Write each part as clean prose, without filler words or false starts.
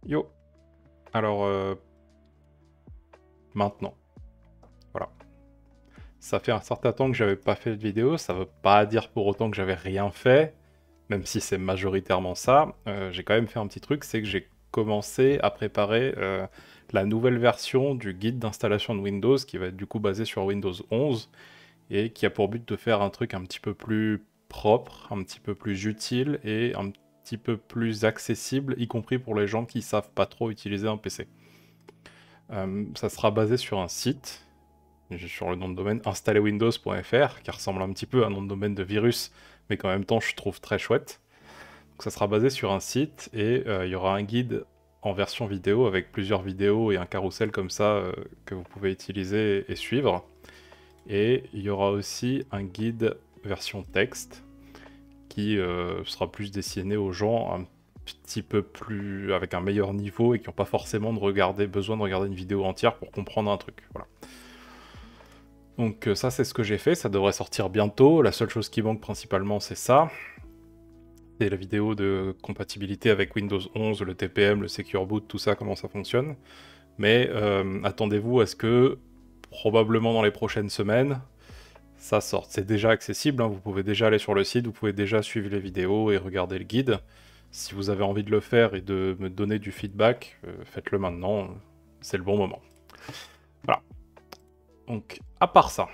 Yo, alors maintenant, voilà. Ça fait un certain temps que j'avais pas fait de vidéo, ça veut pas dire pour autant que j'avais rien fait, même si c'est majoritairement ça. J'ai quand même fait un petit truc, c'est que j'ai commencé à préparer la nouvelle version du guide d'installation de Windows, qui va être du coup basé sur Windows 11, et qui a pour but de faire un truc un petit peu plus propre, un petit peu plus utile, et un petit peu plus accessible, y compris pour les gens qui savent pas trop utiliser un PC. Ça sera basé sur un site, sur le nom de domaine installerwindows.fr, qui ressemble un petit peu à un nom de domaine de virus, mais qu'en même temps je trouve très chouette. Donc ça sera basé sur un site, et il y aura un guide en version vidéo, avec plusieurs vidéos et un carrousel comme ça que vous pouvez utiliser et suivre. Et il y aura aussi un guide version texte, qui sera plus destiné aux gens un petit peu plus avec un meilleur niveau et qui n'ont pas forcément besoin de regarder une vidéo entière pour comprendre un truc. Voilà. Donc ça c'est ce que j'ai fait, ça devrait sortir bientôt. La seule chose qui manque principalement c'est ça. C'est la vidéo de compatibilité avec Windows 11, le TPM, le Secure Boot, tout ça, comment ça fonctionne. Mais attendez-vous à ce que, probablement dans les prochaines semaines, ça sorte. C'est déjà accessible, hein, vous pouvez déjà aller sur le site, vous pouvez déjà suivre les vidéos et regarder le guide. Si vous avez envie de le faire et de me donner du feedback, faites-le maintenant, c'est le bon moment. Voilà. Donc, à part ça,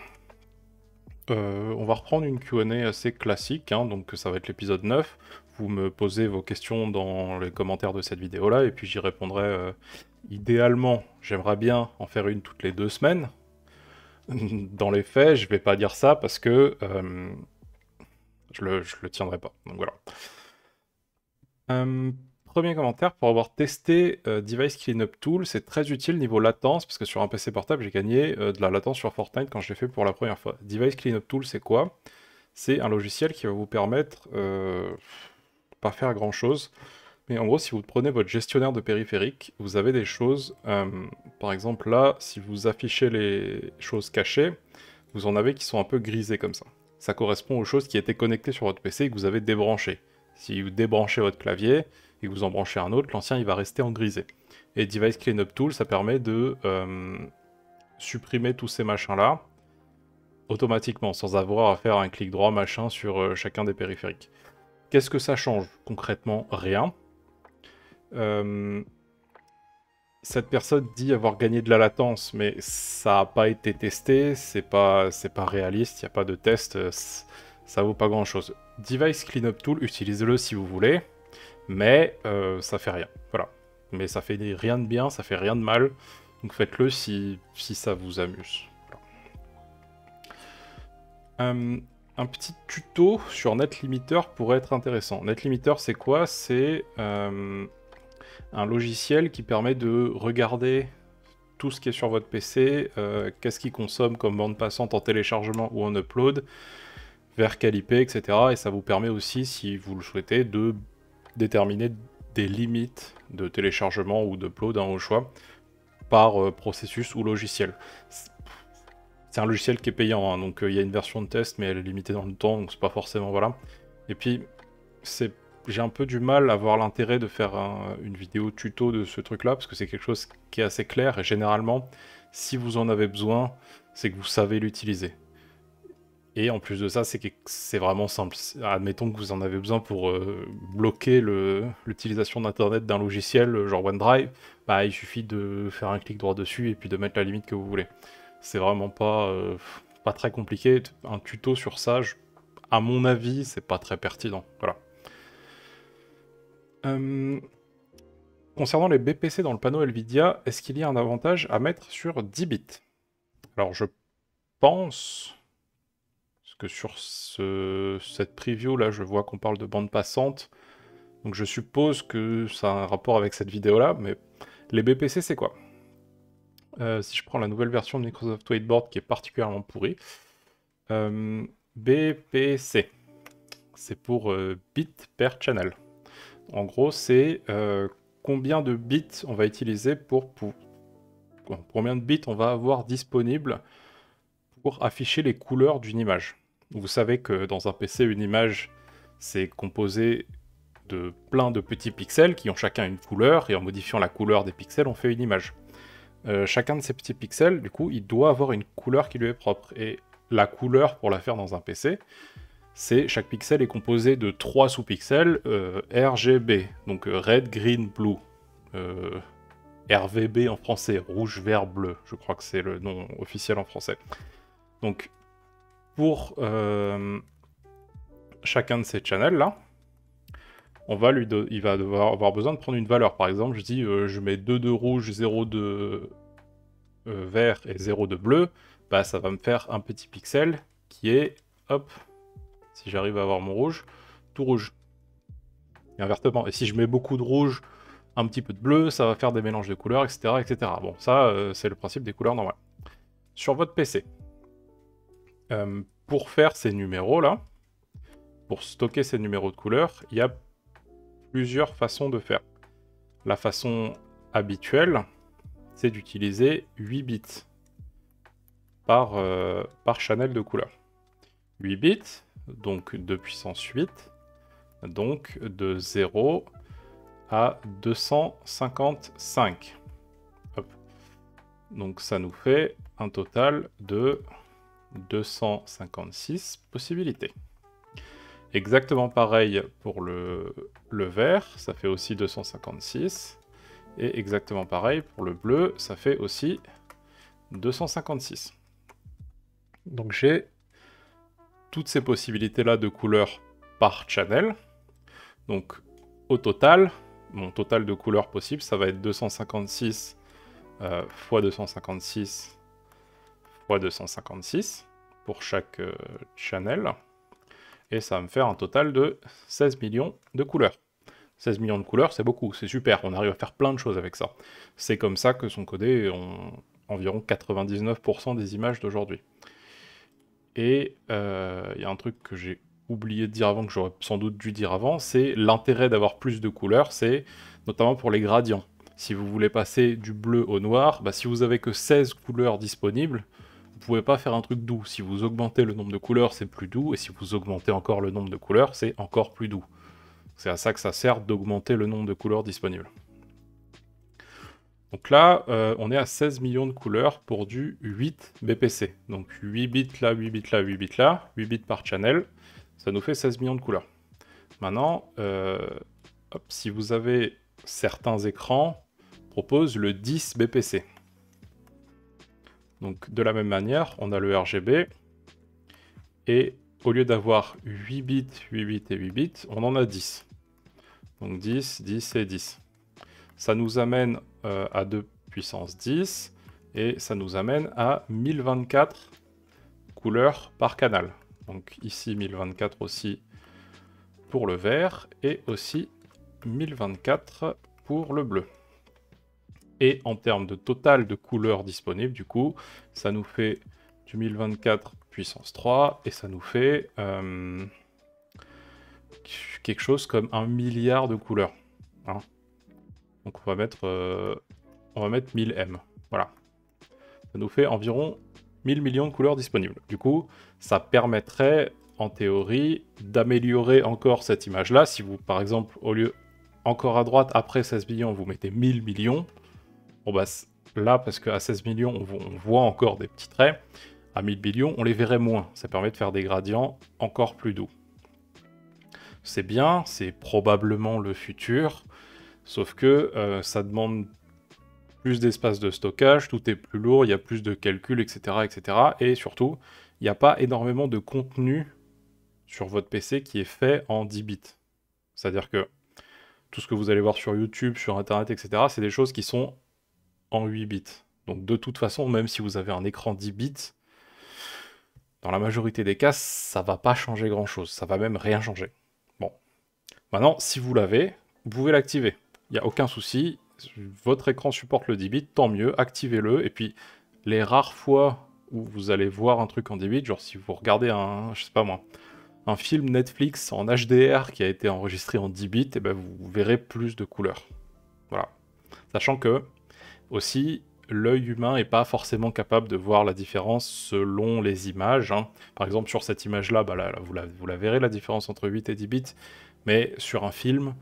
on va reprendre une Q&A assez classique, hein, donc ça va être l'épisode 9. Vous me posez vos questions dans les commentaires de cette vidéo-là, et puis j'y répondrai. Idéalement, j'aimerais bien en faire une toutes les 2 semaines. Dans les faits, je vais pas dire ça parce que je le tiendrai pas. Donc voilà. Premier commentaire, pour avoir testé Device Cleanup Tool, c'est très utile niveau latence, parce que sur un PC portable, j'ai gagné de la latence sur Fortnite quand je l'ai fait pour la première fois. Device Cleanup Tool, c'est quoi? C'est un logiciel qui va vous permettre, pas faire grand chose, mais en gros, si vous prenez votre gestionnaire de périphériques, vous avez des choses, par exemple là, si vous affichez les choses cachées, vous en avez qui sont un peu grisées comme ça. Ça correspond aux choses qui étaient connectées sur votre PC et que vous avez débranchées. Si vous débranchez votre clavier et que vous en branchez un autre, l'ancien il va rester en grisé. Et Device Cleanup Tool, ça permet de supprimer tous ces machins-là automatiquement, sans avoir à faire un clic droit machin sur chacun des périphériques. Qu'est-ce que ça change? Concrètement, rien. Cette personne dit avoir gagné de la latence, mais ça n'a pas été testé, c'est pas réaliste, il n'y a pas de test, ça vaut pas grand chose. Device Cleanup Tool, utilisez-le si vous voulez, mais ça fait rien, voilà. Mais ça fait rien de bien, ça fait rien de mal, donc faites-le si ça vous amuse. Voilà. Un petit tuto sur NetLimiter pourrait être intéressant. NetLimiter, c'est quoi? C'est un logiciel qui permet de regarder tout ce qui est sur votre PC, qu'est-ce qu'il consomme comme bande passante en téléchargement ou en upload, vers quel IP, etc. Et ça vous permet aussi, si vous le souhaitez, de déterminer des limites de téléchargement ou d'upload, au choix, par processus ou logiciel. C'est un logiciel qui est payant, hein, donc il y a une version de test, mais elle est limitée dans le temps, donc c'est pas forcément, voilà. Et puis, j'ai un peu du mal à voir l'intérêt de faire une vidéo tuto de ce truc-là, parce que c'est quelque chose qui est assez clair, et généralement, si vous en avez besoin, c'est que vous savez l'utiliser. Et en plus de ça, c'est vraiment simple. Admettons que vous en avez besoin pour bloquer l'utilisation d'Internet d'un logiciel, genre OneDrive, bah, il suffit de faire un clic droit dessus et puis de mettre la limite que vous voulez. C'est vraiment pas très compliqué. Un tuto sur ça, à mon avis, c'est pas très pertinent. Voilà. Concernant les BPC dans le panneau NVIDIA, est-ce qu'il y a un avantage à mettre sur 10 bits? Alors je pense, parce que sur cette preview là, je vois qu'on parle de bande passante, donc je suppose que ça a un rapport avec cette vidéo là, mais les BPC c'est quoi? Si je prends la nouvelle version de Microsoft Whiteboard qui est particulièrement pourrie, BPC, c'est pour bit per channel. En gros, c'est combien de bits on va utiliser combien de bits on va avoir disponible pour afficher les couleurs d'une image. Vous savez que dans un PC, une image, c'est composé de plein de petits pixels qui ont chacun une couleur, et en modifiant la couleur des pixels, on fait une image. Chacun de ces petits pixels, du coup, il doit avoir une couleur qui lui est propre. Et la couleur, pour la faire dans un PC, c'est chaque pixel est composé de 3 sous-pixels RGB, donc red, green, blue. RVB en français, rouge, vert, bleu. Je crois que c'est le nom officiel en français. Donc, pour chacun de ces channels-là, il va devoir avoir besoin de prendre une valeur. Par exemple, je dis je mets 2 de rouge, 0 de vert et 0 de bleu. Bah, ça va me faire un petit pixel qui est, hop, si j'arrive à avoir mon rouge, tout rouge. Et inversement. Et si je mets beaucoup de rouge, un petit peu de bleu, ça va faire des mélanges de couleurs, etc. etc. Bon, ça, c'est le principe des couleurs normales. Sur votre PC, pour faire ces numéros-là, pour stocker ces numéros de couleurs, il y a plusieurs façons de faire. La façon habituelle, c'est d'utiliser 8 bits par channel de couleur. 8 bits, donc de puissance 8, donc de 0 à 255. Hop. Donc ça nous fait un total de 256 possibilités. Exactement pareil pour le vert, ça fait aussi 256. Et exactement pareil pour le bleu, ça fait aussi 256. Donc j'ai toutes ces possibilités-là de couleurs par channel. Donc au total, mon total de couleurs possibles, ça va être 256 fois 256 fois 256 pour chaque channel. Et ça va me faire un total de 16 millions de couleurs. 16 millions de couleurs, c'est beaucoup, c'est super, on arrive à faire plein de choses avec ça. C'est comme ça que sont codées environ 99% des images d'aujourd'hui. Et il y a un truc que j'ai oublié de dire avant, que j'aurais sans doute dû dire avant, c'est l'intérêt d'avoir plus de couleurs, c'est notamment pour les gradients. Si vous voulez passer du bleu au noir, bah si vous avez que 16 couleurs disponibles, vous pouvez pas faire un truc doux. Si vous augmentez le nombre de couleurs, c'est plus doux, et si vous augmentez encore le nombre de couleurs, c'est encore plus doux. C'est à ça que ça sert d'augmenter le nombre de couleurs disponibles. Donc là, on est à 16 millions de couleurs pour du 8 BPC. Donc 8 bits là, 8 bits là, 8 bits là, 8 bits par channel, ça nous fait 16 millions de couleurs. Maintenant, hop, si vous avez certains écrans, propose le 10 BPC. Donc de la même manière, on a le RGB, et au lieu d'avoir 8 bits, 8 bits et 8 bits, on en a 10. Donc 10, 10 et 10. Ça nous amène à 2 puissance 10, et ça nous amène à 1024 couleurs par canal. Donc ici 1024 aussi pour le vert, et aussi 1024 pour le bleu. Et en termes de total de couleurs disponibles, du coup, ça nous fait du 1024 puissance 3, et ça nous fait quelque chose comme 1 milliard de couleurs. Hein. Donc on va mettre 1000M. Voilà. Ça nous fait environ 1000 millions de couleurs disponibles. Du coup, ça permettrait, en théorie, d'améliorer encore cette image-là. Si vous, par exemple, au lieu encore à droite, après 16 millions, vous mettez 1000 millions, bon bah là, parce qu'à 16 millions, on voit encore des petits traits, à 1000 millions, on les verrait moins. Ça permet de faire des gradients encore plus doux. C'est bien, c'est probablement le futur, sauf que ça demande plus d'espace de stockage, tout est plus lourd, il y a plus de calculs, etc. etc. Et surtout, il n'y a pas énormément de contenu sur votre PC qui est fait en 10 bits. C'est-à-dire que tout ce que vous allez voir sur YouTube, sur Internet, etc., c'est des choses qui sont en 8 bits. Donc de toute façon, même si vous avez un écran 10 bits, dans la majorité des cas, ça va pas changer grand-chose. Ça va même rien changer. Bon. Maintenant, si vous l'avez, vous pouvez l'activer. Il n'y a aucun souci. Votre écran supporte le 10 bits, tant mieux, activez-le. Et puis, les rares fois où vous allez voir un truc en 10 bits, genre si vous regardez je sais pas moi, un film Netflix en HDR qui a été enregistré en 10 bits, et ben vous verrez plus de couleurs. Voilà. Sachant que, aussi, l'œil humain n'est pas forcément capable de voir la différence selon les images. Hein. Par exemple, sur cette image-là, bah vous la verrez, la différence entre 8 et 10 bits. Mais sur un film,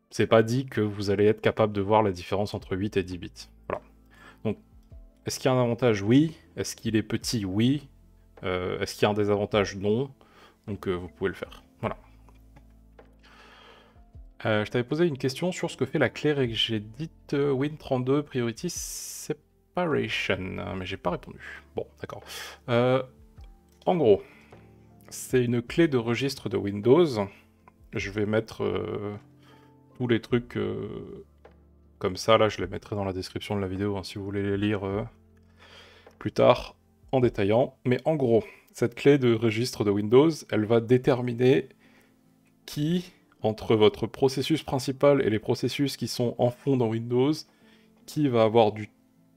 c'est pas dit que vous allez être capable de voir la différence entre 8 et 10 bits. Voilà. Donc, est-ce qu'il y a un avantage? Oui. Est-ce qu'il est petit? Oui. Est-ce qu'il y a un désavantage? Non. Donc, vous pouvez le faire. Voilà. Je t'avais posé une question sur ce que fait la clé Regedit Win32 Priority Separation, mais j'ai pas répondu. Bon, d'accord. En gros, c'est une clé de registre de Windows. Je vais mettre tous les trucs comme ça, là je les mettrai dans la description de la vidéo, hein, si vous voulez les lire plus tard en détaillant. Mais en gros, cette clé de registre de Windows, elle va déterminer qui, entre votre processus principal et les processus qui sont en fond dans Windows, qui va avoir du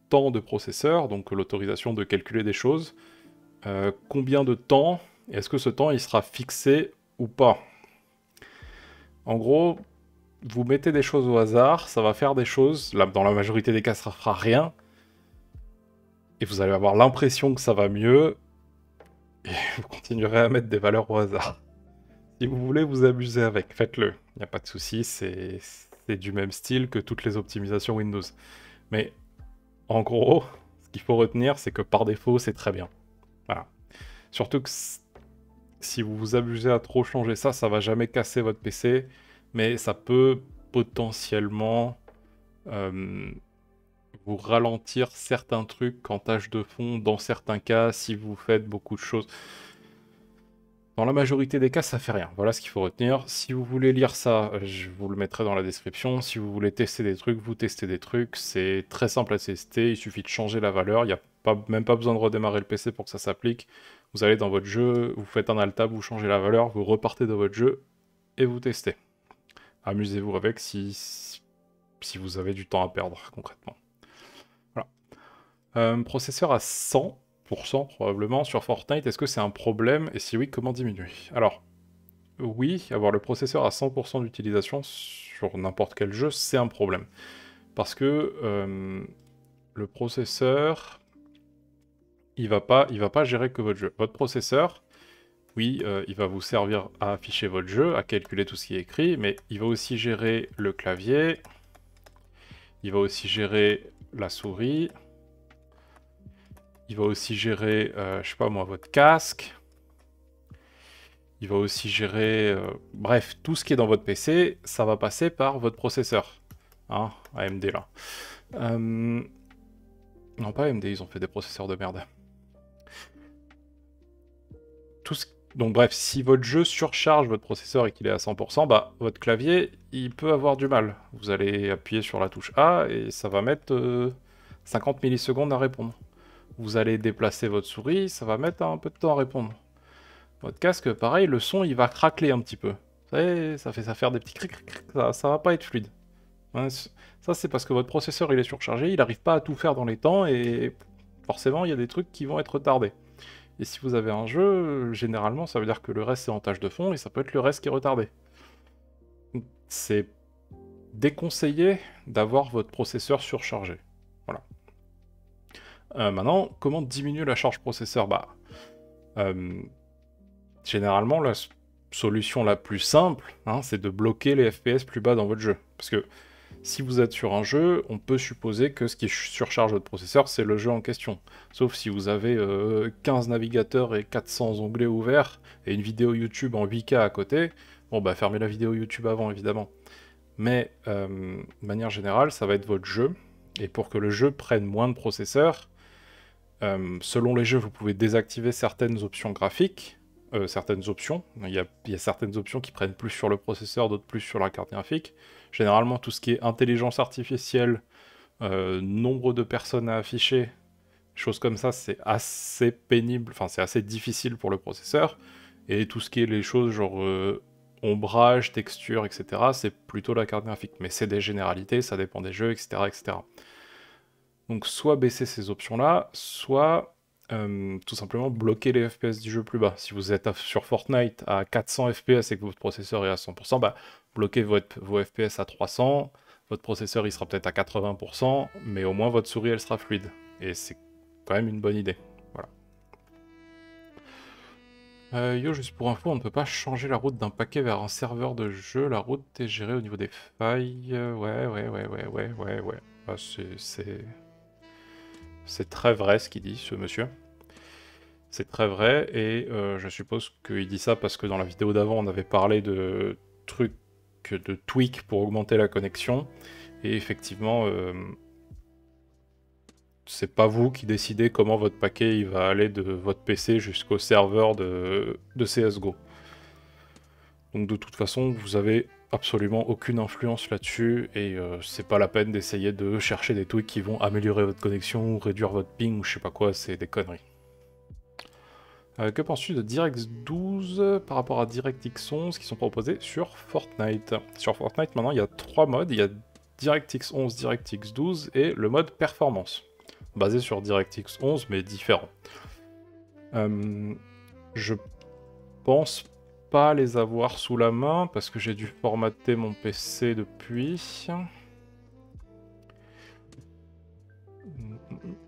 temps de processeur, donc l'autorisation de calculer des choses, combien de temps, et est-ce que ce temps il sera fixé ou pas. En gros, vous mettez des choses au hasard, ça va faire des choses, là, dans la majorité des cas ça fera rien, et vous allez avoir l'impression que ça va mieux, et vous continuerez à mettre des valeurs au hasard. Si vous voulez vous amuser avec, faites-le, il n'y a pas de souci, c'est du même style que toutes les optimisations Windows. Mais en gros, ce qu'il faut retenir, c'est que par défaut, c'est très bien. Voilà. Surtout que si vous vous amusez à trop changer ça, ça va jamais casser votre PC, mais ça peut potentiellement vous ralentir certains trucs en tâche de fond, dans certains cas, si vous faites beaucoup de choses. Dans la majorité des cas, ça fait rien. Voilà ce qu'il faut retenir. Si vous voulez lire ça, je vous le mettrai dans la description. Si vous voulez tester des trucs, vous testez des trucs. C'est très simple à tester. Il suffit de changer la valeur. Il n'y a même pas besoin de redémarrer le PC pour que ça s'applique. Vous allez dans votre jeu, vous faites un Alt-Tab, vous changez la valeur, vous repartez dans votre jeu et vous testez. Amusez-vous avec si vous avez du temps à perdre, concrètement. Voilà. Processeur à 100% probablement sur Fortnite, est-ce que c'est un problème? Et si oui, comment diminuer? Alors, oui, avoir le processeur à 100% d'utilisation sur n'importe quel jeu, c'est un problème. Parce que le processeur, il va pas gérer que votre jeu. Votre processeur, oui, il va vous servir à afficher votre jeu, à calculer tout ce qui est écrit, mais il va aussi gérer le clavier, il va aussi gérer la souris, il va aussi gérer, je sais pas moi, votre casque, il va aussi gérer... bref, tout ce qui est dans votre PC, ça va passer par votre processeur. Hein, AMD là. Non, pas AMD, ils ont fait des processeurs de merde. Donc bref, si votre jeu surcharge votre processeur et qu'il est à 100%, bah votre clavier, il peut avoir du mal. Vous allez appuyer sur la touche A et ça va mettre 50 millisecondes à répondre. Vous allez déplacer votre souris, ça va mettre un peu de temps à répondre. Votre casque, pareil, le son, il va craqueler un petit peu. Vous savez, ça fait faire des petits cric, ça va pas être fluide. Hein, ça, c'est parce que votre processeur, il est surchargé, il n'arrive pas à tout faire dans les temps, et forcément, il y a des trucs qui vont être retardés. Et si vous avez un jeu, généralement, ça veut dire que le reste, c'est en tâche de fond, et ça peut être le reste qui est retardé. C'est déconseillé d'avoir votre processeur surchargé. Voilà. Maintenant, comment diminuer la charge processeur? Bah... généralement, la solution la plus simple, hein, c'est de bloquer les FPS plus bas dans votre jeu. Parce que si vous êtes sur un jeu, on peut supposer que ce qui surcharge votre processeur, c'est le jeu en question. Sauf si vous avez 15 navigateurs et 400 onglets ouverts, et une vidéo YouTube en 8K à côté, bon bah fermez la vidéo YouTube avant, évidemment. Mais, de manière générale, ça va être votre jeu, et pour que le jeu prenne moins de processeur, selon les jeux, vous pouvez désactiver certaines options graphiques, certaines options. Il y a certaines options qui prennent plus sur le processeur, d'autres plus sur la carte graphique. Généralement, tout ce qui est intelligence artificielle, nombre de personnes à afficher, choses comme ça, c'est assez pénible, enfin c'est assez difficile pour le processeur. Et tout ce qui est les choses genre ombrage, texture, etc., c'est plutôt la carte graphique. Mais c'est des généralités, ça dépend des jeux, etc., etc. Donc soit baisser ces options-là, soit tout simplement bloquer les FPS du jeu plus bas. Si vous êtes sur Fortnite à 400 FPS et que votre processeur est à 100%, bah, bloquez vos FPS à 300, votre processeur il sera peut-être à 80%, mais au moins votre souris elle sera fluide. Et c'est quand même une bonne idée. Voilà. Yo, juste pour info, on ne peut pas changer la route d'un paquet vers un serveur de jeu. La route est gérée au niveau des failles. Ouais. Ah, c'est très vrai ce qu'il dit, ce monsieur. C'est très vrai, et je suppose qu'il dit ça parce que dans la vidéo d'avant, on avait parlé de trucs, de tweaks pour augmenter la connexion. Et effectivement, c'est pas vous qui décidez comment votre paquet il va aller de votre PC jusqu'au serveur de CSGO. Donc de toute façon, vous avez absolument aucune influence là-dessus, et c'est pas la peine d'essayer de chercher des tweaks qui vont améliorer votre connexion ou réduire votre ping ou je sais pas quoi, c'est des conneries. Que penses-tu de DirectX 12 par rapport à DirectX 11 qui sont proposés sur Fortnite? Sur Fortnite, maintenant, il y a 3 modes. Il y a DirectX 11, DirectX 12 et le mode performance, basé sur DirectX 11, mais différent. Je pense pas les avoir sous la main, parce que j'ai dû formater mon PC depuis.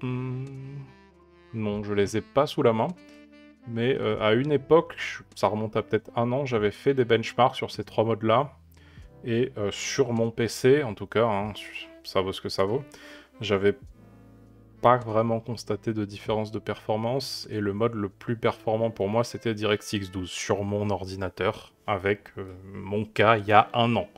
Non, je les ai pas sous la main. Mais à une époque, ça remonte à peut-être 1 an, j'avais fait des benchmarks sur ces 3 modes-là. Et sur mon PC, en tout cas, hein, ça vaut ce que ça vaut, j'avais pas vraiment constaté de différence de performance. Et le mode le plus performant pour moi, c'était DirectX 12 sur mon ordinateur, avec mon cas il y a 1 an.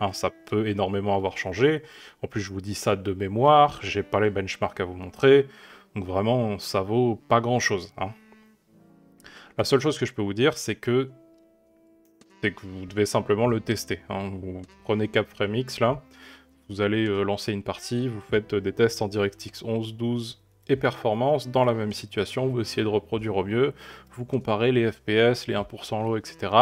Hein, ça peut énormément avoir changé. En plus, je vous dis ça de mémoire, j'ai pas les benchmarks à vous montrer. Donc vraiment, ça vaut pas grand-chose. Hein. La seule chose que je peux vous dire, c'est que vous devez simplement le tester. Hein. Vous prenez CapFrameX là, vous allez lancer une partie, vous faites des tests en DirectX 11, 12 et performance dans la même situation, vous essayez de reproduire au mieux, vous comparez les FPS, les 1% low, etc.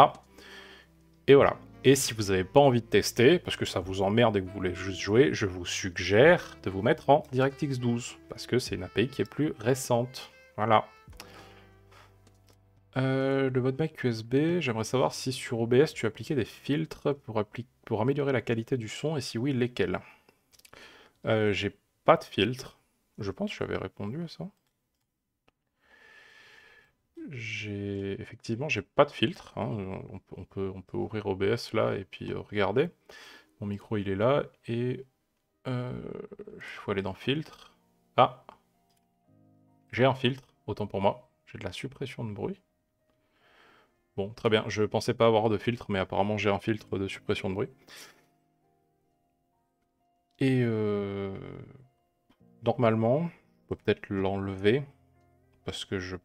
Et voilà. Et si vous n'avez pas envie de tester, parce que ça vous emmerde et que vous voulez juste jouer, je vous suggère de vous mettre en DirectX 12, parce que c'est une API qui est plus récente. Voilà. Le mode mic USB, j'aimerais savoir si sur OBS tu appliquais des filtres pour améliorer la qualité du son, et si oui, lesquels? J'ai pas de filtre. Je pense que j'avais répondu à ça. Effectivement, j'ai pas de filtre. Hein. On peut ouvrir OBS là et puis regarder. Mon micro il est là, et il faut aller dans filtre. Ah, j'ai un filtre, autant pour moi. J'ai de la suppression de bruit. Bon, très bien, je pensais pas avoir de filtre, mais apparemment j'ai un filtre de suppression de bruit. Et normalement, on peut peut-être l'enlever, parce que je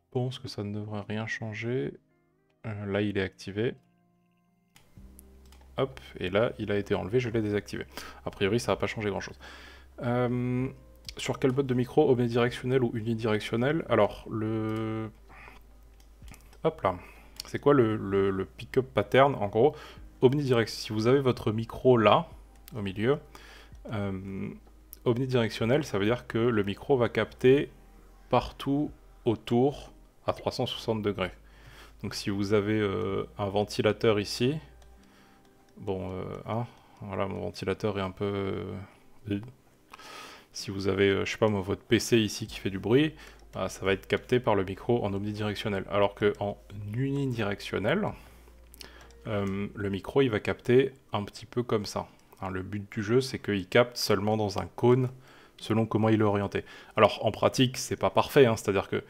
pense que ça ne devrait rien changer. Là, il est activé. Hop, et là, il a été enlevé, je l'ai désactivé. A priori, ça va pas changer grand-chose. Sur quel mode de micro, omnidirectionnel ou unidirectionnel? Alors, hop là. C'est quoi le pick-up pattern? En gros, omnidirectionnel. Si vous avez votre micro là, au milieu, omnidirectionnel, ça veut dire que le micro va capter partout autour à 360 degrés. Donc si vous avez un ventilateur ici, bon, voilà, mon ventilateur est un peu vide. Si vous avez, je sais pas moi, votre PC ici qui fait du bruit, ça va être capté par le micro en omnidirectionnel. Alors qu'en unidirectionnel, le micro il va capter un petit peu comme ça. Hein, le but du jeu, c'est qu'il capte seulement dans un cône selon comment il est orienté. Alors en pratique, c'est pas parfait, hein, c'est-à-dire que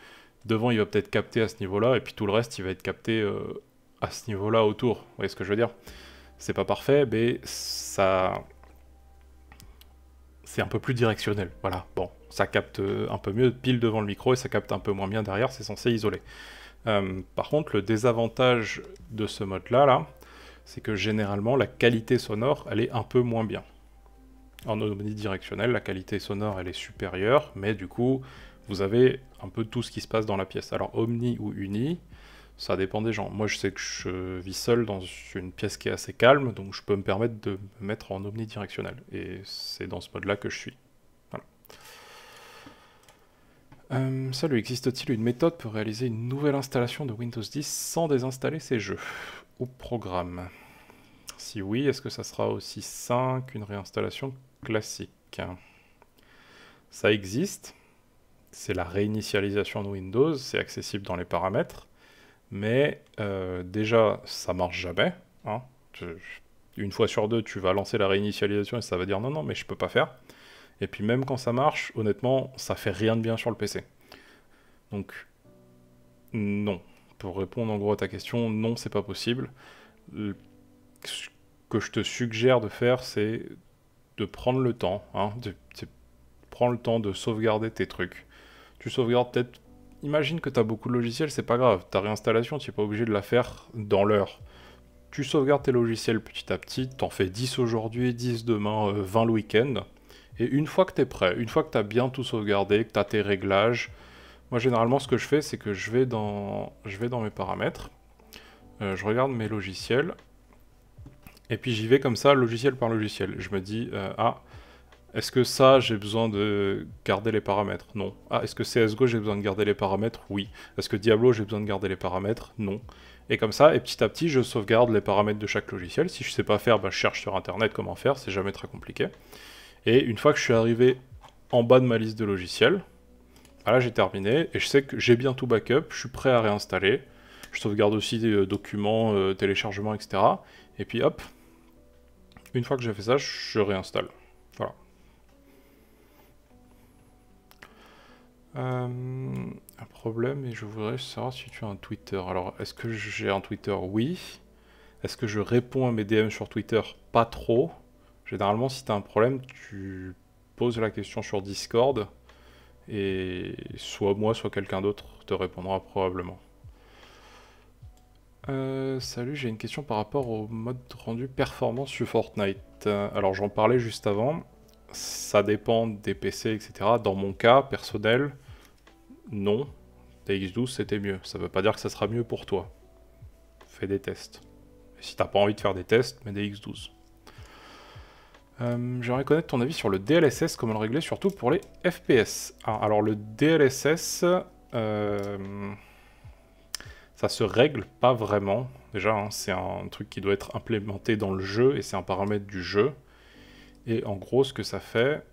devant il va peut-être capter à ce niveau-là, et puis tout le reste il va être capté à ce niveau-là autour. Vous voyez ce que je veux dire? C'est pas parfait, mais ça, c'est un peu plus directionnel. Voilà, bon, ça capte un peu mieux pile devant le micro et ça capte un peu moins bien derrière, c'est censé isoler. Par contre, le désavantage de ce mode-là, c'est que généralement la qualité sonore, elle est un peu moins bien. En omnidirectionnel, la qualité sonore, elle est supérieure, mais du coup, vous avez un peu tout ce qui se passe dans la pièce. Alors, omni ou uni, ça dépend des gens. Moi, je sais que je vis seul dans une pièce qui est assez calme, donc je peux me permettre de me mettre en omnidirectionnel. Et c'est dans ce mode-là que je suis. Voilà. Salut, existe-t-il une méthode pour réaliser une nouvelle installation de Windows 10 sans désinstaller ces jeux ou programmes? Si oui, est-ce que ça sera aussi sain qu'une réinstallation classique? Ça existe, c'est la réinitialisation de Windows, c'est accessible dans les paramètres, Mais déjà, ça marche jamais. Hein. Une fois sur deux, tu vas lancer la réinitialisation et ça va dire non, non, mais je peux pas faire. Et puis même quand ça marche, honnêtement, ça fait rien de bien sur le PC. Donc, non. Pour répondre en gros à ta question, non, c'est pas possible. Ce que je te suggère de faire, c'est de prendre le temps, hein, prends le temps de sauvegarder tes trucs. Tu sauvegardes peut-être. Imagine que tu as beaucoup de logiciels, c'est pas grave. Ta réinstallation, tu n'es pas obligé de la faire dans l'heure. Tu sauvegardes tes logiciels petit à petit, t'en fais 10 aujourd'hui, 10 demain, 20 le week-end. Et une fois que tu es prêt, une fois que tu as bien tout sauvegardé, que tu as tes réglages, moi généralement ce que je fais, c'est que je vais dans mes paramètres, je regarde mes logiciels, et puis j'y vais comme ça, logiciel par logiciel. Je me dis, ah, est-ce que ça, j'ai besoin de garder les paramètres? Non. Ah, est-ce que CSGO, j'ai besoin de garder les paramètres? Oui. Est-ce que Diablo, j'ai besoin de garder les paramètres? Non. Et comme ça, et petit à petit, je sauvegarde les paramètres de chaque logiciel. Si je sais pas faire, bah, je cherche sur internet comment faire, c'est jamais très compliqué. Et une fois que je suis arrivé en bas de ma liste de logiciels, bah là j'ai terminé, et je sais que j'ai bien tout backup, je suis prêt à réinstaller. Je sauvegarde aussi des documents, téléchargements, etc. Et puis hop, une fois que j'ai fait ça, je réinstalle. Voilà. Un problème, et je voudrais savoir si tu as un Twitter. Alors, est-ce que j'ai un Twitter? Oui. Est-ce que je réponds à mes DM sur Twitter? Pas trop. Généralement, si tu as un problème, tu poses la question sur Discord, et soit moi, soit quelqu'un d'autre te répondra probablement. Salut, j'ai une question par rapport au mode rendu performance sur Fortnite. Alors, j'en parlais juste avant. Ça dépend des PC, etc. Dans mon cas personnel, non, DX12 c'était mieux. Ça veut pas dire que ça sera mieux pour toi. Fais des tests. Et si t'as pas envie de faire des tests, mets DX12. J'aimerais connaître ton avis sur le DLSS, comment le régler, surtout pour les FPS. Alors le DLSS, ça se règle pas vraiment. Déjà, hein, c'est un truc qui doit être implémenté dans le jeu et c'est un paramètre du jeu. Et en gros, ce que ça fait,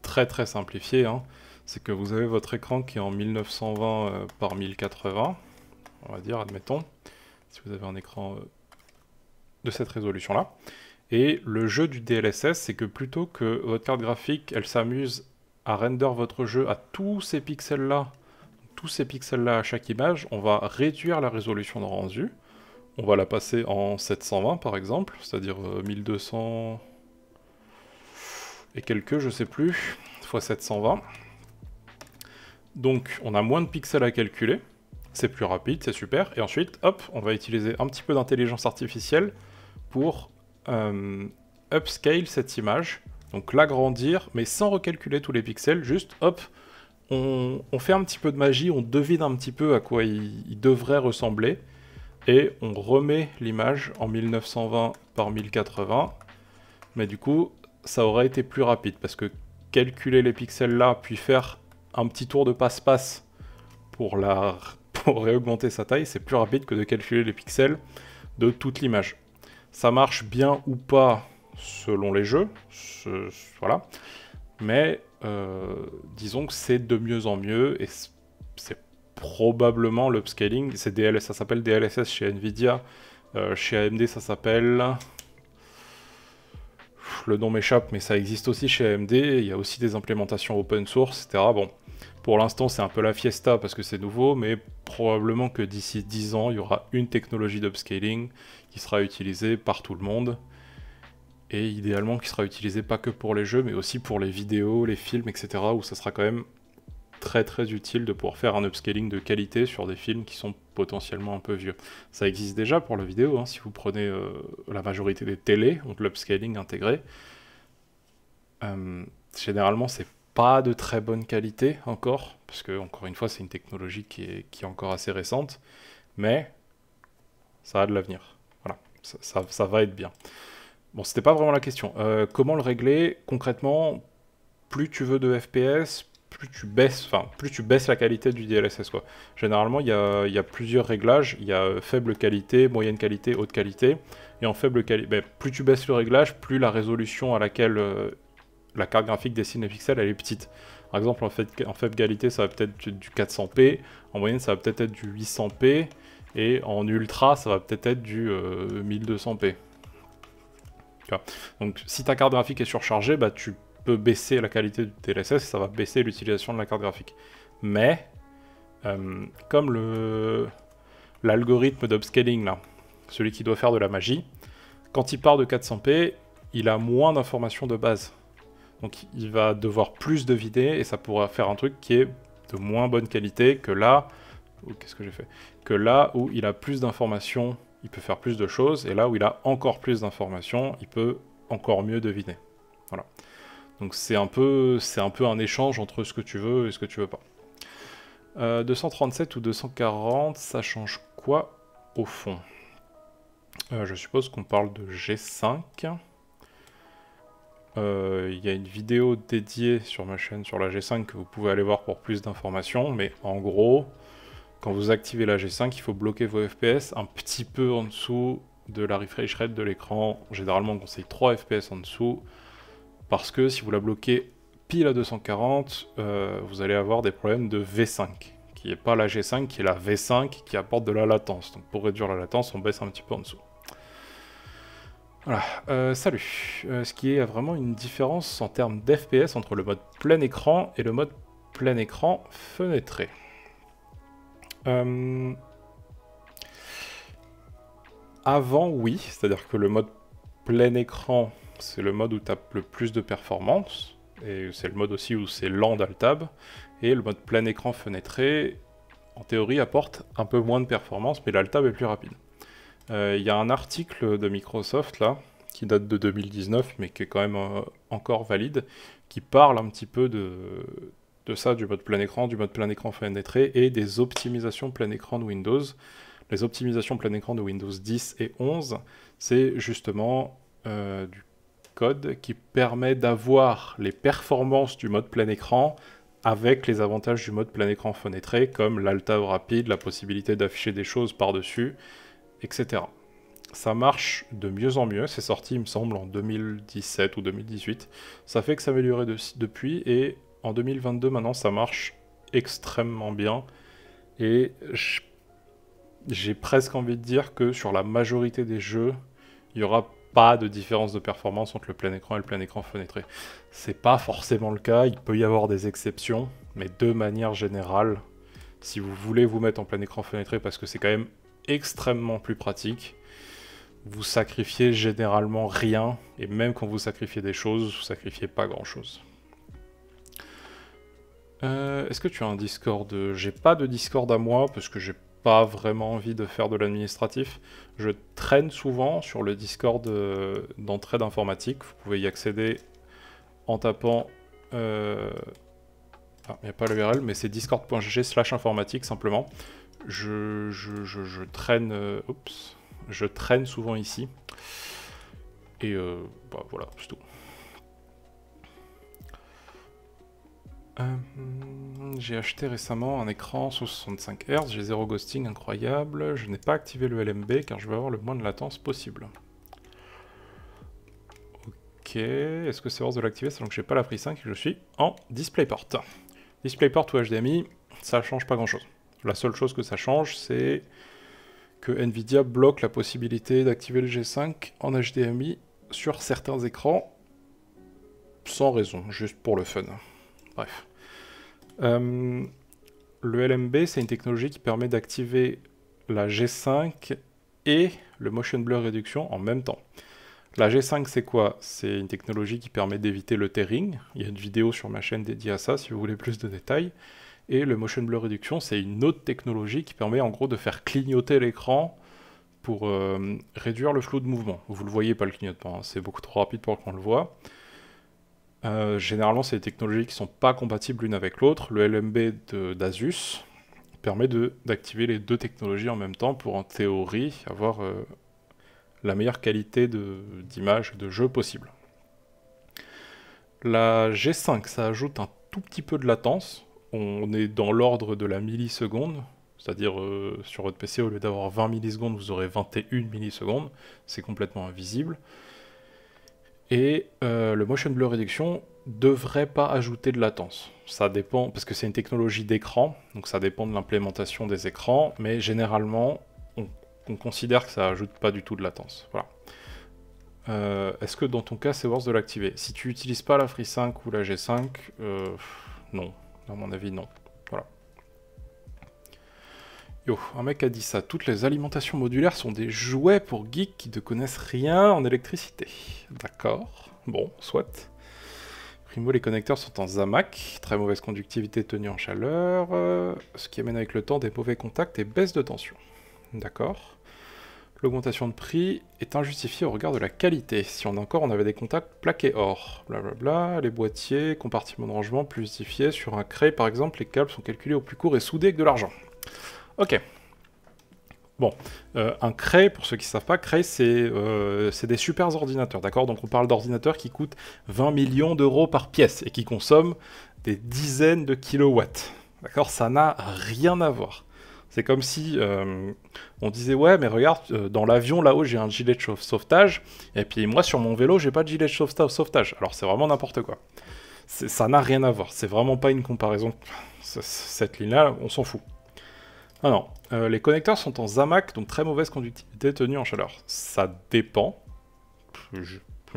très très simplifié, hein, c'est que vous avez votre écran qui est en 1920 par 1080, on va dire, admettons, si vous avez un écran de cette résolution-là. Et le jeu du DLSS, c'est que plutôt que votre carte graphique, elle s'amuse à render votre jeu à tous ces pixels-là à chaque image, on va réduire la résolution de rendu. On va la passer en 720 par exemple, c'est-à-dire 1200 et quelques, je sais plus, x 720. Donc on a moins de pixels à calculer, c'est plus rapide, c'est super. Et ensuite, hop, on va utiliser un petit peu d'intelligence artificielle pour upscale cette image. Donc l'agrandir, mais sans recalculer tous les pixels, juste hop, on fait un petit peu de magie, on devine un petit peu à quoi il devrait ressembler. Et on remet l'image en 1920 par 1080. Mais du coup, ça aurait été plus rapide, parce que calculer les pixels là, puis faire un petit tour de passe-passe pour réaugmenter sa taille, c'est plus rapide que de calculer les pixels de toute l'image. Ça marche bien ou pas selon les jeux, voilà. Mais disons que c'est de mieux en mieux, et c'est probablement l'upscaling, ça s'appelle DLSS chez Nvidia, chez AMD ça s'appelle... Le nom m'échappe, mais ça existe aussi chez AMD, il y a aussi des implémentations open source, etc. Bon, pour l'instant c'est un peu la fiesta parce que c'est nouveau, mais probablement que d'ici 10 ans, il y aura une technologie d'upscaling qui sera utilisée par tout le monde, et idéalement qui sera utilisée pas que pour les jeux, mais aussi pour les vidéos, les films, etc. où ça sera quand même très très utile de pouvoir faire un upscaling de qualité sur des films qui sont potentiellement un peu vieux. Ça existe déjà pour la vidéo, hein, si vous prenez la majorité des télés, ont de l'upscaling intégré. Généralement c'est pas de très bonne qualité encore, parce que encore une fois c'est une technologie qui est encore assez récente, mais ça a de l'avenir. Voilà, ça va être bien. Bon, c'était pas vraiment la question. Comment le régler concrètement? Plus tu veux de FPS, plus tu baisses la qualité du DLSS, quoi. Généralement, il y a plusieurs réglages. Il y a faible qualité, moyenne qualité, haute qualité. Et en faible qualité, plus tu baisses le réglage, plus la résolution à laquelle la carte graphique dessine les pixels, elle est petite. Par exemple, en faible qualité, ça va peut-être être du 400p, en moyenne, ça va peut-être être du 800p, et en ultra, ça va peut-être être du 1200p. Donc si ta carte graphique est surchargée, bah, tu peux baisser la qualité du DLSS et ça va baisser l'utilisation de la carte graphique. Mais, comme l'algorithme d'upscaling, là, celui qui doit faire de la magie, quand il part de 400p, il a moins d'informations de base. Donc il va devoir plus de vider et ça pourra faire un truc qui est de moins bonne qualité que là... Qu'est-ce que j'ai fait? Que là où il a plus d'informations, il peut faire plus de choses, et là où il a encore plus d'informations, il peut encore mieux deviner. Voilà. Donc c'est un peu un échange entre ce que tu veux et ce que tu veux pas. 237 ou 240, ça change quoi au fond? Je suppose qu'on parle de G5. Il y a une vidéo dédiée sur ma chaîne sur la G5 que vous pouvez aller voir pour plus d'informations, mais en gros, quand vous activez la G5, il faut bloquer vos FPS un petit peu en dessous de la refresh rate de l'écran. Généralement, on conseille 3 FPS en dessous, parce que si vous la bloquez pile à 240, vous allez avoir des problèmes de V5, qui n'est pas la G5, qui est la V5, qui apporte de la latence. Donc pour réduire la latence, on baisse un petit peu en dessous. Voilà, salut. Est-ce qu'il y a vraiment une différence en termes d'FPS entre le mode plein écran et le mode plein écran fenêtré? Avant, oui, c'est-à-dire que le mode plein écran, c'est le mode où tu as le plus de performance, et c'est le mode aussi où c'est lent d'Altab, et le mode plein écran fenêtré, en théorie, apporte un peu moins de performance, mais l'Altab est plus rapide. Il y a un article de Microsoft, là, qui date de 2019, mais qui est quand même encore valide, qui parle un petit peu de ça, du mode plein écran fenêtré, et des optimisations plein écran de Windows. Les optimisations plein écran de Windows 10 et 11, c'est justement du code qui permet d'avoir les performances du mode plein écran avec les avantages du mode plein écran fenêtré, comme l'altab rapide, la possibilité d'afficher des choses par-dessus, etc. Ça marche de mieux en mieux, c'est sorti il me semble en 2017 ou 2018. Ça fait que ça s'améliorait depuis, et en 2022 maintenant ça marche extrêmement bien. Et j'ai presque envie de dire que sur la majorité des jeux, il n'y aura pas de différence de performance entre le plein écran et le plein écran fenêtré. C'est pas forcément le cas, il peut y avoir des exceptions, mais de manière générale, si vous voulez vous mettre en plein écran fenêtré parce que c'est quand même extrêmement plus pratique, vous sacrifiez généralement rien, et même quand vous sacrifiez des choses, vous sacrifiez pas grand chose. Est-ce que tu as un Discord? J'ai pas de Discord à moi, parce que j'ai pas vraiment envie de faire de l'administratif. Je traîne souvent sur le Discord d'entraide informatique, vous pouvez y accéder en tapant... Ah, il n'y a pas l'URL, mais c'est discord.gg/informatique simplement. Je traîne... oups. Je traîne souvent ici. Et bah, voilà, c'est tout. J'ai acheté récemment un écran sous 65 Hz, j'ai 0 ghosting, incroyable. Je n'ai pas activé le LMB car je veux avoir le moins de latence possible. Ok, est-ce que c'est worth de l'activer sachant que j'ai pas la Free 5 et que je suis en DisplayPort? DisplayPort ou HDMI, ça change pas grand chose. La seule chose que ça change, c'est que Nvidia bloque la possibilité d'activer le G5 en HDMI sur certains écrans sans raison, juste pour le fun. Bref. Le LMB, c'est une technologie qui permet d'activer la G5 et le Motion Blur Reduction en même temps. La G5, c'est quoi? C'est une technologie qui permet d'éviter le tearing. Il y a une vidéo sur ma chaîne dédiée à ça si vous voulez plus de détails. Et le Motion Blur Reduction, c'est une autre technologie qui permet en gros de faire clignoter l'écran pour réduire le flou de mouvement. Vous le voyez pas le clignotement, hein, c'est beaucoup trop rapide pour qu'on le voit. Généralement, c'est des technologies qui ne sont pas compatibles l'une avec l'autre. Le LMB d'Asus permet d'activer les deux technologies en même temps pour, en théorie, avoir la meilleure qualité d'image et de jeu possible. La G5, ça ajoute un tout petit peu de latence. On est dans l'ordre de la milliseconde, c'est-à-dire sur votre PC, au lieu d'avoir 20 millisecondes, vous aurez 21 millisecondes. C'est complètement invisible. Et le Motion Blur Reduction devrait pas ajouter de latence. Ça dépend, parce que c'est une technologie d'écran, donc ça dépend de l'implémentation des écrans, mais généralement, on considère que ça ajoute pas du tout de latence. Voilà. Est-ce que dans ton cas, c'est worth de l'activer? Si tu n'utilises pas la FreeSync ou la G5, non. À mon avis, non. Voilà. Yo, un mec a dit ça. Toutes les alimentations modulaires sont des jouets pour geeks qui ne connaissent rien en électricité. D'accord. Bon, soit. Primo, les connecteurs sont en Zamac. Très mauvaise conductivité tenue en chaleur. Ce qui amène avec le temps des mauvais contacts et baisse de tension. D'accord. L'augmentation de prix est injustifiée au regard de la qualité. Si on avait des contacts plaqués or. Blablabla. Les boîtiers, compartiments de rangement plus justifiés. Sur un Cray, par exemple, les câbles sont calculés au plus court et soudés avec de l'argent. Ok. Bon, un Cray, pour ceux qui ne savent pas, Cray, c'est des super ordinateurs, d'accord? Donc on parle d'ordinateurs qui coûtent 20 millions d'euros par pièce et qui consomment des dizaines de kilowatts. D'accord? Ça n'a rien à voir. C'est comme si on disait, ouais, mais regarde, dans l'avion, là-haut, j'ai un gilet de sauvetage, et puis moi, sur mon vélo, j'ai pas de gilet de sauvetage. Alors c'est vraiment n'importe quoi. Ça n'a rien à voir. C'est vraiment pas une comparaison. Cette ligne-là, on s'en fout. Ah non, les connecteurs sont en Zamac, donc très mauvaise conductivité tenue en chaleur. Ça dépend.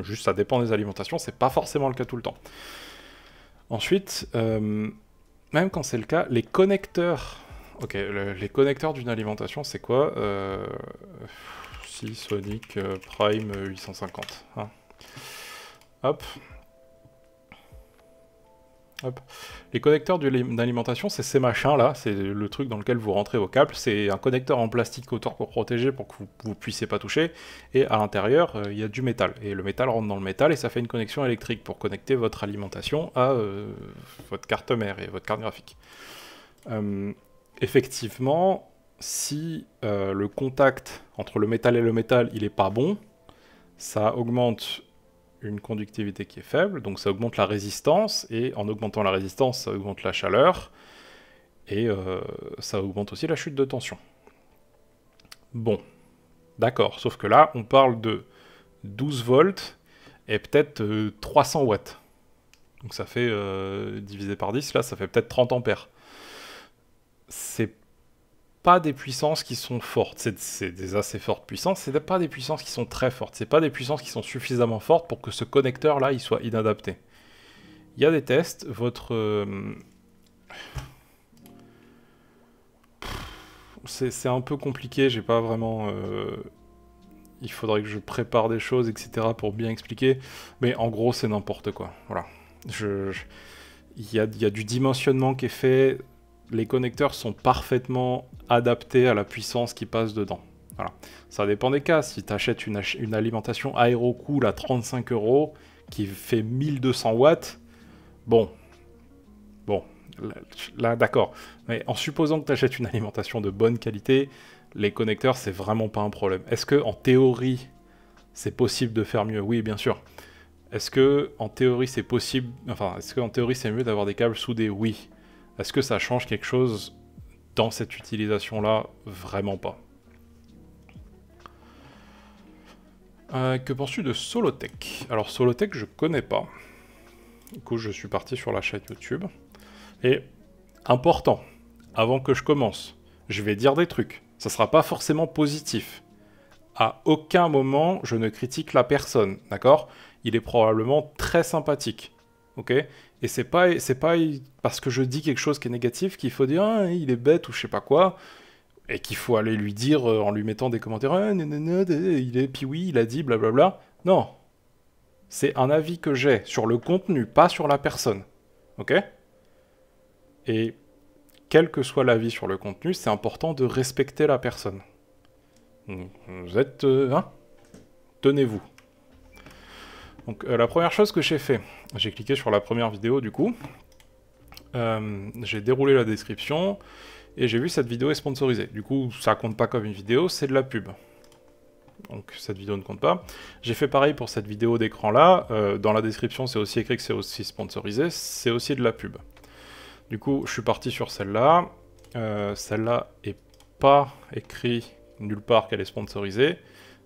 Juste, ça dépend des alimentations, c'est pas forcément le cas tout le temps. Ensuite, même quand c'est le cas, les connecteurs... Ok, les connecteurs d'une alimentation, c'est quoi Si, Sonic Prime 850. Hein. Hop. Hop. Les connecteurs d'alimentation, c'est ces machins-là, c'est le truc dans lequel vous rentrez vos câbles. C'est un connecteur en plastique autour pour protéger, pour que vous ne puissiez pas toucher. Et à l'intérieur, il y a du métal. Et le métal rentre dans le métal et ça fait une connexion électrique pour connecter votre alimentation à votre carte mère et votre carte graphique. Effectivement, si le contact entre le métal et le métal, il n'est pas bon, ça augmente une conductivité qui est faible, donc ça augmente la résistance, et en augmentant la résistance, ça augmente la chaleur, et ça augmente aussi la chute de tension. Bon, d'accord, sauf que là, on parle de 12 volts et peut-être 300 watts. Donc ça fait, divisé par 10, là, ça fait peut-être 30 ampères. C'est pas des puissances qui sont fortes, c'est des assez fortes puissances, c'est pas des puissances qui sont très fortes, c'est pas des puissances qui sont suffisamment fortes pour que ce connecteur là il soit inadapté. Il y a des tests, c'est un peu compliqué, j'ai pas vraiment... Il faudrait que je prépare des choses, etc. pour bien expliquer, mais en gros c'est n'importe quoi, voilà. Il y a du dimensionnement qui est fait, les connecteurs sont parfaitement adaptés à la puissance qui passe dedans. Voilà. Ça dépend des cas. Si tu achètes une alimentation AeroCool à 35 € qui fait 1200 watts, bon, là d'accord. Mais en supposant que tu achètes une alimentation de bonne qualité, les connecteurs, c'est vraiment pas un problème. Est-ce que en théorie, c'est possible de faire mieux? Oui, bien sûr. Est-ce que en théorie, c'est possible... Enfin, est-ce qu'en théorie, c'est mieux d'avoir des câbles soudés? Oui. Est-ce que ça change quelque chose dans cette utilisation-là? Vraiment pas. Que penses-tu de Solotech? Alors Solotech, je connais pas. Du coup, je suis parti sur la chaîne YouTube. Et, important, avant que je commence, je vais dire des trucs. Ça sera pas forcément positif. À aucun moment, je ne critique la personne, d'accord? Il est probablement très sympathique. Ok? Et c'est pas parce que je dis quelque chose qui est négatif qu'il faut dire ah, il est bête ou je sais pas quoi, et qu'il faut aller lui dire en lui mettant des commentaires ah, puis oui, il a dit blablabla. Non. C'est un avis que j'ai sur le contenu, pas sur la personne. Ok? Et quel que soit l'avis sur le contenu, c'est important de respecter la personne. Vous êtes... hein? Tenez-vous. Donc la première chose que j'ai fait, j'ai cliqué sur la première vidéo du coup, j'ai déroulé la description, et j'ai vu cette vidéo est sponsorisée. Du coup, ça compte pas comme une vidéo, c'est de la pub. Donc cette vidéo ne compte pas. J'ai fait pareil pour cette vidéo d'écran là, dans la description c'est aussi écrit que c'est aussi sponsorisé, c'est aussi de la pub. Du coup, je suis parti sur celle-là. Celle-là est pas écrit nulle part qu'elle est sponsorisée.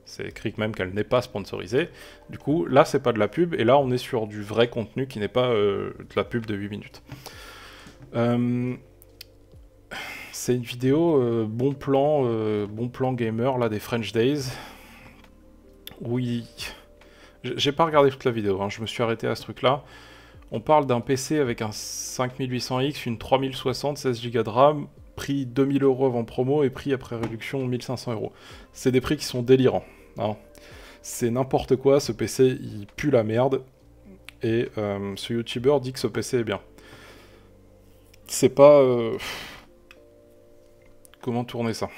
C'est écrit même qu'elle n'est pas sponsorisée. Du coup, là, c'est pas de la pub, et là, on est sur du vrai contenu qui n'est pas de la pub de 8 minutes. C'est une vidéo bon plan gamer, là, des French Days. Oui. J'ai pas regardé toute la vidéo, hein, je me suis arrêté à ce truc-là. On parle d'un PC avec un 5800X, une 3060, 16 Go de RAM, prix 2000 € avant promo et prix après réduction 1500 €. C'est des prix qui sont délirants. Hein. C'est n'importe quoi, ce PC il pue la merde. Et ce youtubeur dit que ce PC est bien. C'est pas... Comment tourner ça?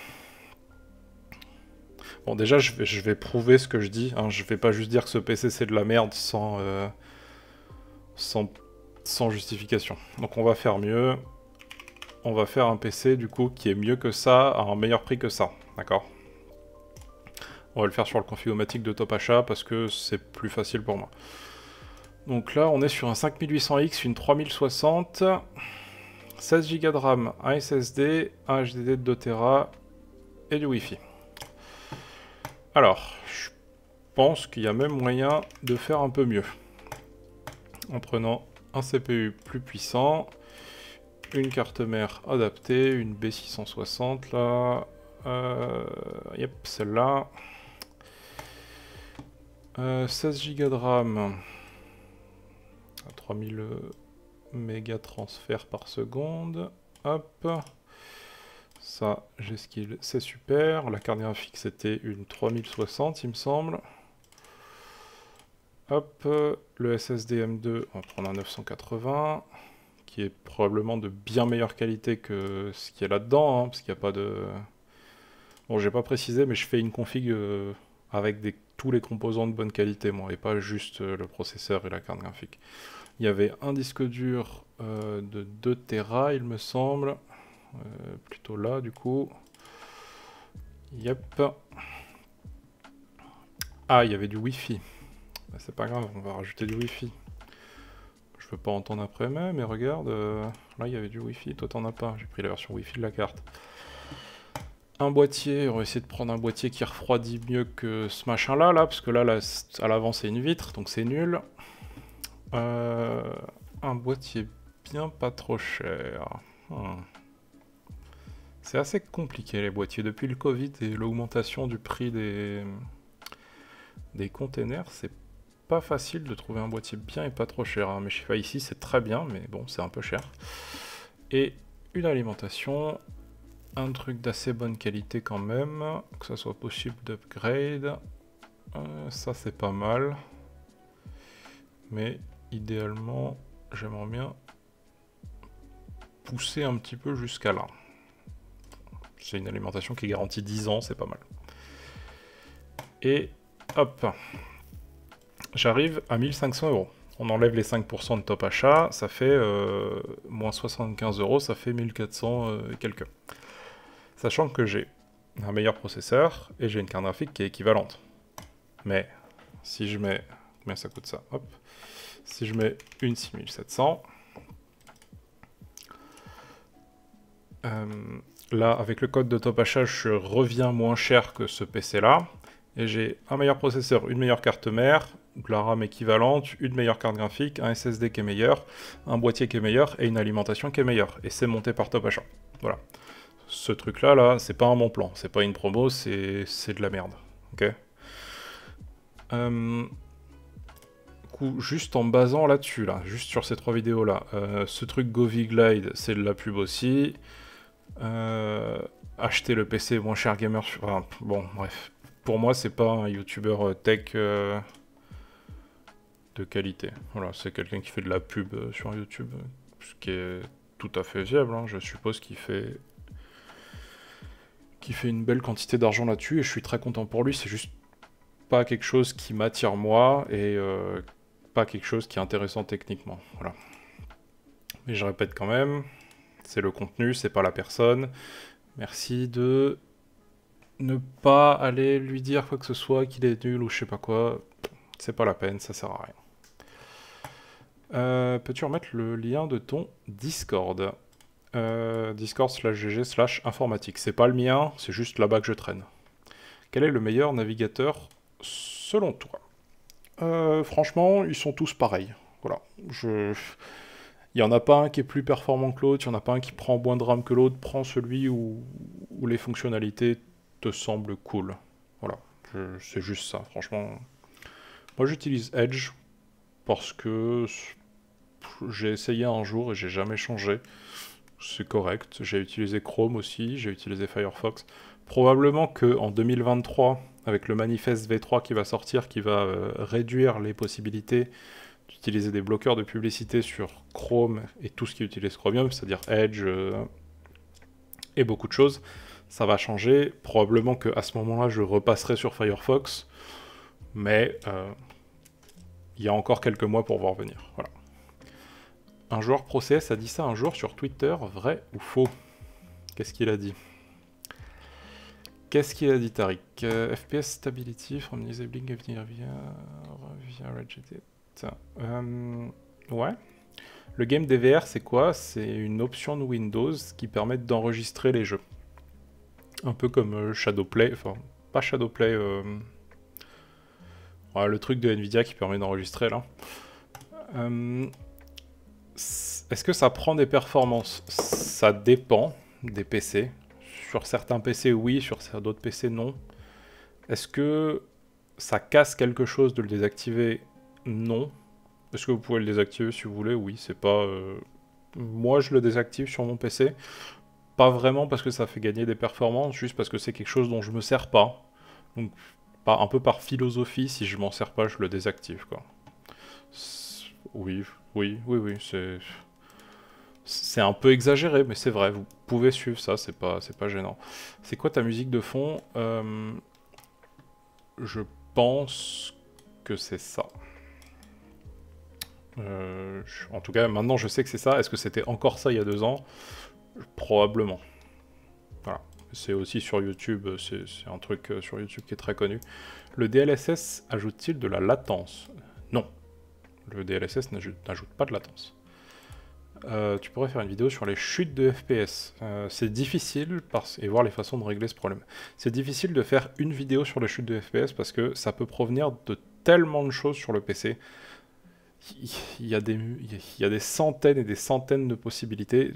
Bon, déjà, je vais prouver ce que je dis. Hein. Je vais pas juste dire que ce PC c'est de la merde sans justification. Donc on va faire mieux. On va faire un PC du coup qui est mieux que ça, à un meilleur prix que ça. D'accord? On va le faire sur le Configomatic de Top Achat parce que c'est plus facile pour moi. Donc là, on est sur un 5800X, une 3060, 16 Go de RAM, un SSD, un HDD de 2 Tera et du Wi-Fi. Alors, je pense qu'il y a même moyen de faire un peu mieux. En prenant un CPU plus puissant, une carte mère adaptée, une B660 là, yep, celle-là. 16 Go de RAM, 3000 mégas transferts par seconde, hop. Ça, G-Skill, c'est super. La carte graphique, c'était une 3060, il me semble. Hop, le SSD M2, on va prendre un 980, qui est probablement de bien meilleure qualité que ce qu'il y a là-dedans, hein, parce qu'il n'y a pas de... Bon, j'ai pas précisé, mais je fais une config avec tous les composants de bonne qualité, moi, et pas juste le processeur et la carte graphique. Il y avait un disque dur de 2 Tera, il me semble. Plutôt là, du coup. Yep. Ah, il y avait du Wi-Fi. Bah, c'est pas grave, on va rajouter du Wi-Fi. Je veux pas entendre après, mais regarde, là il y avait du Wi-Fi, toi t'en as pas. J'ai pris la version Wi-Fi de la carte. Un boîtier, on va essayer de prendre un boîtier qui refroidit mieux que ce machin-là, parce que là, à l'avant c'est une vitre, donc c'est nul. Un boîtier bien pas trop cher. C'est assez compliqué les boîtiers. Depuis le Covid et l'augmentation du prix des containers, c'est pas facile de trouver un boîtier bien et pas trop cher. Hein. Mais je sais pas, ici c'est très bien, mais bon, c'est un peu cher. Et une alimentation, un truc d'assez bonne qualité quand même, que ça soit possible d'upgrade. Ça c'est pas mal. Mais idéalement, j'aimerais bien pousser un petit peu jusqu'à là. C'est une alimentation qui garantit 10 ans, c'est pas mal. Et hop, j'arrive à 1500 €. On enlève les 5% de top achat, ça fait moins 75 €, ça fait 1400 et quelques. Sachant que j'ai un meilleur processeur et j'ai une carte graphique qui est équivalente. Mais si je mets... Combien ça coûte ça? Hop. Si je mets une 6700... là, avec le code de top achat, je reviens moins cher que ce PC-là. Et j'ai un meilleur processeur, une meilleure carte mère, de la RAM équivalente, une meilleure carte graphique, un SSD qui est meilleur, un boîtier qui est meilleur et une alimentation qui est meilleure. Et c'est monté par top achat. Voilà. Ce truc-là, là, c'est pas un bon plan. C'est pas une promo, c'est de la merde. Ok. Juste en basant là-dessus, là, juste sur ces 3 vidéos-là, ce truc GoviGlide, c'est de la pub aussi. Acheter le PC moins cher gamer, enfin, bon bref, pour moi c'est pas un youtubeur tech de qualité. Voilà, c'est quelqu'un qui fait de la pub sur YouTube, ce qui est tout à fait viable, hein. Je suppose qu'il fait une belle quantité d'argent là-dessus et je suis très content pour lui. C'est juste pas quelque chose qui m'attire moi et pas quelque chose qui est intéressant techniquement. Voilà. Mais je répète quand même, c'est le contenu, c'est pas la personne. Merci de ne pas aller lui dire quoi que ce soit, qu'il est nul ou je sais pas quoi. C'est pas la peine, ça sert à rien. Peux-tu remettre le lien de ton Discord? Discord/gg/informatique. C'est pas le mien, c'est juste là-bas que je traîne. Quel est le meilleur navigateur selon toi? Franchement, ils sont tous pareils. Voilà. Il n'y en a pas un qui est plus performant que l'autre, il n'y en a pas un qui prend moins de RAM que l'autre. Prends celui où les fonctionnalités te semblent cool. Voilà. C'est juste ça, franchement. Moi, j'utilise Edge parce que j'ai essayé un jour et j'ai jamais changé. C'est correct. J'ai utilisé Chrome aussi, j'ai utilisé Firefox. Probablement qu'en 2023, avec le manifeste V3 qui va sortir, qui va réduire les possibilités d'utiliser des bloqueurs de publicité sur Chrome et tout ce qui utilise Chromium, c'est-à-dire Edge et beaucoup de choses, ça va changer. Probablement qu'à ce moment-là, je repasserai sur Firefox, mais il y a encore quelques mois pour voir venir. Voilà. Un joueur ProCS a dit ça un jour sur Twitter, vrai ou faux? Qu'est-ce qu'il a dit? Qu'est-ce qu'il a dit, Tariq? FPS Stability from Disabling via Regedit. Ouais. Le game DVR, c'est quoi? C'est une option de Windows qui permet d'enregistrer les jeux. Un peu comme Shadowplay, enfin, pas Shadowplay, ouais, le truc de Nvidia qui permet d'enregistrer là. Est-ce que ça prend des performances? Ça dépend des PC. Sur certains PC, oui, sur d'autres PC, non. Est-ce que ça casse quelque chose de le désactiver? Non. Est-ce que vous pouvez le désactiver si vous voulez? Oui, c'est pas... Moi, je le désactive sur mon PC. Pas vraiment parce que ça fait gagner des performances, juste parce que c'est quelque chose dont je me sers pas. Donc, un peu par philosophie, si je m'en sers pas, je le désactive, quoi. Oui, c'est un peu exagéré, mais c'est vrai, vous pouvez suivre ça, c'est pas gênant. C'est quoi ta musique de fond? Je pense que c'est ça. En tout cas, maintenant je sais que c'est ça. Est-ce que c'était encore ça il y a 2 ans? Probablement. Voilà. C'est aussi sur YouTube, c'est un truc sur YouTube qui est très connu. Le DLSS ajoute-t-il de la latence? Non. Le DLSS n'ajoute pas de latence. Tu pourrais faire une vidéo sur les chutes de FPS. C'est difficile, et voir les façons de régler ce problème. C'est difficile de faire une vidéo sur les chutes de FPS parce que ça peut provenir de tellement de choses sur le PC. Il y a des centaines et des centaines de possibilités.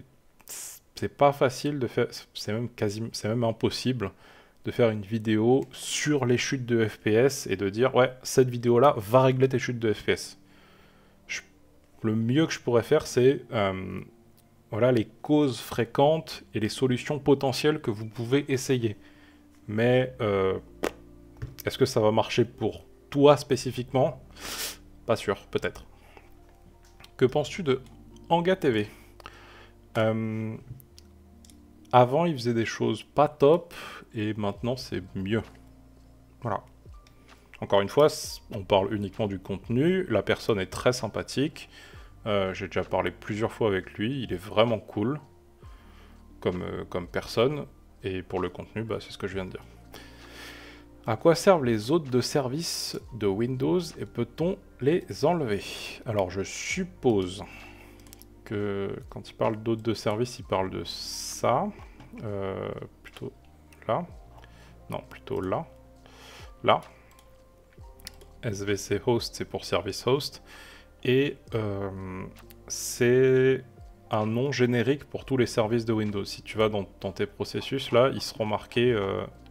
C'est pas facile de faire, c'est même impossible de faire une vidéo sur les chutes de FPS et de dire ouais, cette vidéo-là va régler tes chutes de FPS. Le mieux que je pourrais faire, c'est voilà, les causes fréquentes et les solutions potentielles que vous pouvez essayer. Mais est-ce que ça va marcher pour toi spécifiquement? Pas sûr, peut-être. Que penses-tu de Anga TV? Avant, il faisait des choses pas top, et maintenant, c'est mieux. Voilà. Encore une fois, on parle uniquement du contenu. La personne est très sympathique. J'ai déjà parlé plusieurs fois avec lui, il est vraiment cool comme personne, et pour le contenu, bah, c'est ce que je viens de dire. À quoi servent les hôtes de service de Windows et peut-on les enlever? Alors je suppose que quand il parle d'hôtes de service, il parle de ça, plutôt là, non plutôt là, là. SVC host c'est pour service host. Et c'est un nom générique pour tous les services de Windows. Si tu vas dans tes processus, là, ils seront marqués,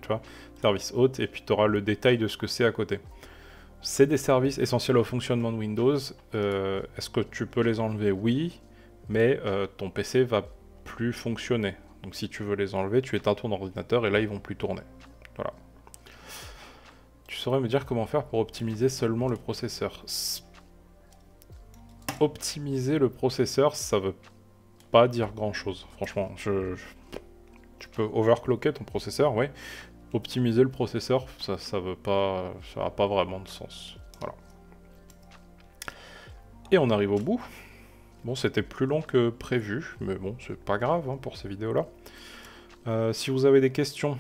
tu vois, service hôte, et puis tu auras le détail de ce que c'est à côté. C'est des services essentiels au fonctionnement de Windows. Est-ce que tu peux les enlever? Oui, mais ton PC va plus fonctionner. Donc si tu veux les enlever, tu éteins ton ordinateur, et là, ils vont plus tourner. Voilà. Tu saurais me dire comment faire pour optimiser seulement le processeur? Optimiser le processeur, ça veut pas dire grand chose, franchement. Tu peux overclocker ton processeur, oui. Optimiser le processeur, ça a pas vraiment de sens. Voilà. Et on arrive au bout. Bon, c'était plus long que prévu, mais bon, c'est pas grave hein, pour ces vidéos-là. Si vous avez des questions,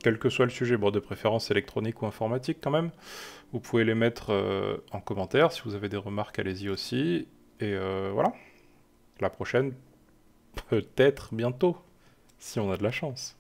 quel que soit le sujet, bon, de préférence électronique ou informatique quand même, vous pouvez les mettre en commentaire. Si vous avez des remarques, allez-y aussi. Et voilà. La prochaine, peut-être bientôt, si on a de la chance.